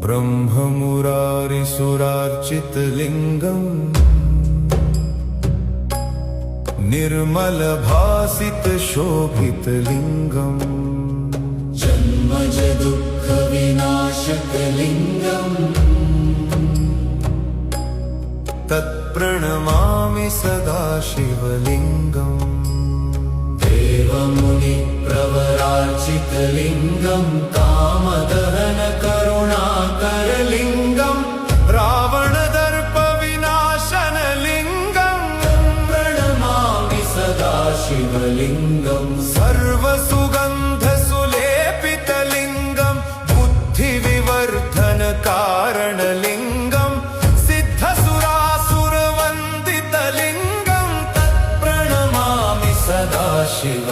ब्रह्ममुरारिसुरार्चितलिङ्गम् निर्मलभासितशोभितलिङ्गम् जन्मज दुःखविनाशकलिङ्गम् तत्प्रणमामि सदा शिवलिङ्गम् देवमुनिप्रवरार्चितलिङ्गम् कामदहनकरुणाकरलिङ्गम् रावणदर्पविनाशनलिङ्गम् प्रणमामि सदा शिवलिङ्गम् सर्वसुगन्धसुलेपितलिङ्गम् बुद्धिविवर्धनकारणलिङ्गम् सिद्धसुरासुरवन्दितलिङ्गम् प्रणमामि सदा शिव